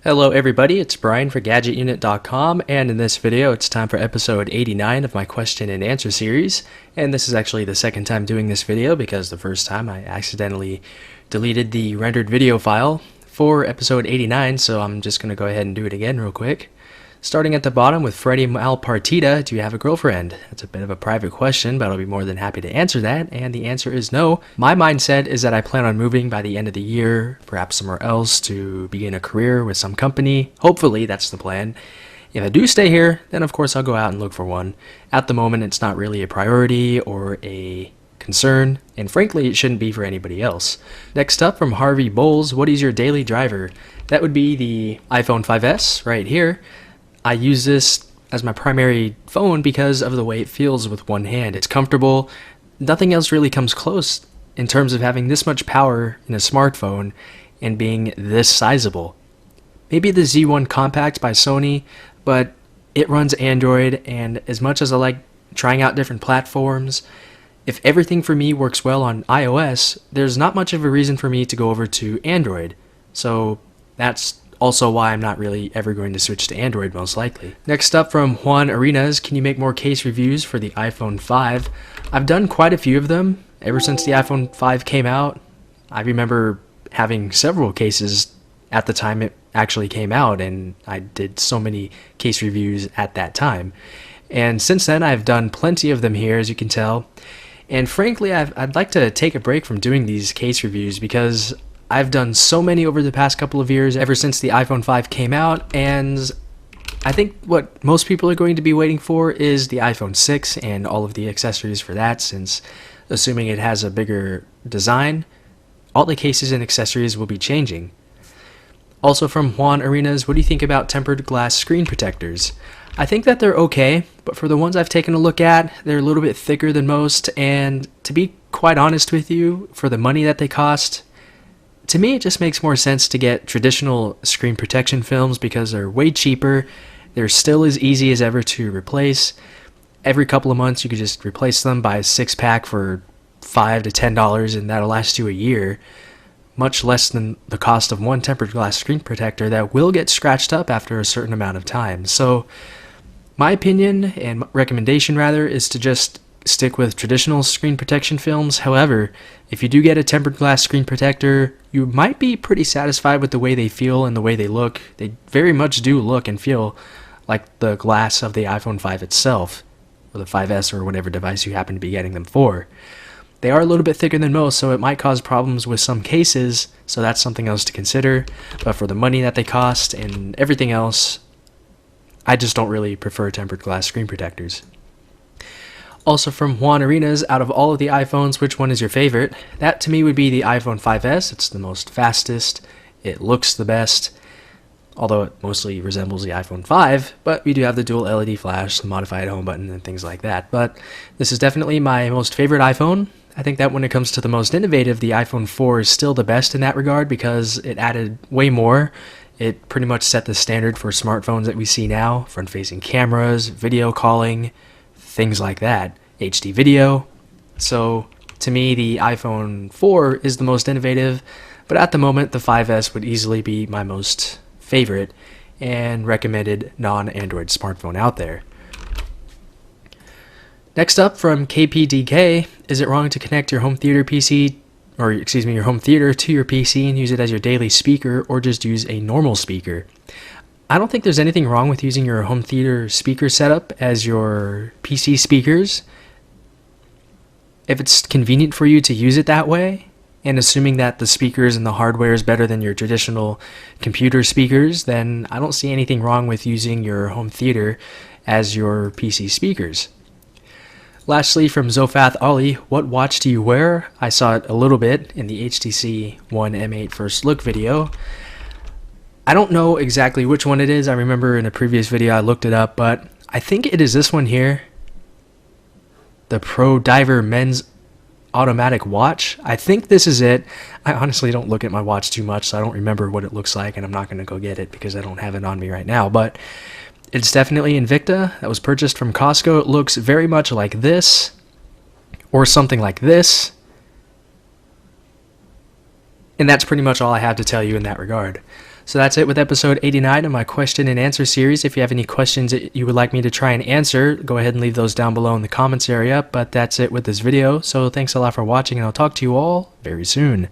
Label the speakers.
Speaker 1: Hello everybody, it's Brian for GadgetUnit.com, and in this video it's time for episode 89 of my question and answer series. And this is actually the second time doing this video because the first time I accidentally deleted the rendered video file for episode 89, so I'm just going to go ahead and do it again real quick. Starting at the bottom with Freddie Malpartita, do you have a girlfriend? That's a bit of a private question, but I'll be more than happy to answer that, and the answer is no. My mindset is that I plan on moving by the end of the year, perhaps somewhere else, to begin a career with some company. Hopefully, that's the plan. If I do stay here, then of course I'll go out and look for one. At the moment, it's not really a priority or a concern, and frankly, it shouldn't be for anybody else. Next up from Harvey Bowls, what is your daily driver? That would be the iPhone 5S right here. I use this as my primary phone because of the way it feels with one hand. It's comfortable. Nothing else really comes close in terms of having this much power in a smartphone and being this sizable. Maybe the Z1 Compact by Sony, but it runs Android, and as much as I like trying out different platforms, if everything for me works well on iOS, there's not much of a reason for me to go over to Android. So that's also why I'm not really ever going to switch to Android, most likely. Next up from Juan Arenas, can you make more case reviews for the iPhone 5? I've done quite a few of them ever since the iPhone 5 came out. I remember having several cases at the time it actually came out, and I did so many case reviews at that time. And since then, I've done plenty of them here, as you can tell. And frankly, I'd like to take a break from doing these case reviews because I've done so many over the past couple of years, ever since the iPhone 5 came out, and I think what most people are going to be waiting for is the iPhone 6 and all of the accessories for that, since assuming it has a bigger design, all the cases and accessories will be changing. Also from Juan Arenas, what do you think about tempered glass screen protectors? I think that they're okay, but for the ones I've taken a look at, they're a little bit thicker than most, and to be quite honest with you, for the money that they cost, to me, it just makes more sense to get traditional screen protection films because they're way cheaper. They're still as easy as ever to replace. Every couple of months, you could just replace them, buy a 6-pack for $5 to $10, and that'll last you a year. Much less than the cost of one tempered glass screen protector that will get scratched up after a certain amount of time. So, my opinion, and recommendation rather, is to just stick with traditional screen protection films. However, if you do get a tempered glass screen protector, you might be pretty satisfied with the way they feel and the way they look. They very much do look and feel like the glass of the iPhone 5 itself, or the 5S, or whatever device you happen to be getting them for. They are a little bit thicker than most, so it might cause problems with some cases, so that's something else to consider. But for the money that they cost and everything else, I just don't really prefer tempered glass screen protectors. Also from Juan Arenas, out of all of the iPhones, which one is your favorite? That to me would be the iPhone 5S. It's the most fastest, it looks the best, although it mostly resembles the iPhone 5, but we do have the dual LED flash, the modified home button, and things like that. But this is definitely my most favorite iPhone. I think that when it comes to the most innovative, the iPhone 4 is still the best in that regard because it added way more. It pretty much set the standard for smartphones that we see now, front-facing cameras, video calling, things like that, HD video. So to me, the iPhone 4 is the most innovative, but at the moment, the 5S would easily be my most favorite and recommended non-Android smartphone out there. Next up from KPDK, is it wrong to connect your home theater PC, or excuse me, your home theater to your PC and use it as your daily speaker, or just use a normal speaker? I don't think there's anything wrong with using your home theater speaker setup as your PC speakers. If it's convenient for you to use it that way, and assuming that the speakers and the hardware is better than your traditional computer speakers, then I don't see anything wrong with using your home theater as your PC speakers. Lastly, from Zofath Ali, what watch do you wear? I saw it a little bit in the HTC One M8 First Look video. I don't know exactly which one it is. I remember in a previous video I looked it up, but I think it is this one here. The Pro Diver Men's Automatic Watch. I think this is it. I honestly don't look at my watch too much, so I don't remember what it looks like, and I'm not going to go get it because I don't have it on me right now, but it's definitely Invicta. That was purchased from Costco. It looks very much like this, or something like this. And that's pretty much all I have to tell you in that regard. So that's it with episode 89 of my question and answer series. If you have any questions that you would like me to try and answer, go ahead and leave those down below in the comments area. But that's it with this video. So thanks a lot for watching, and I'll talk to you all very soon.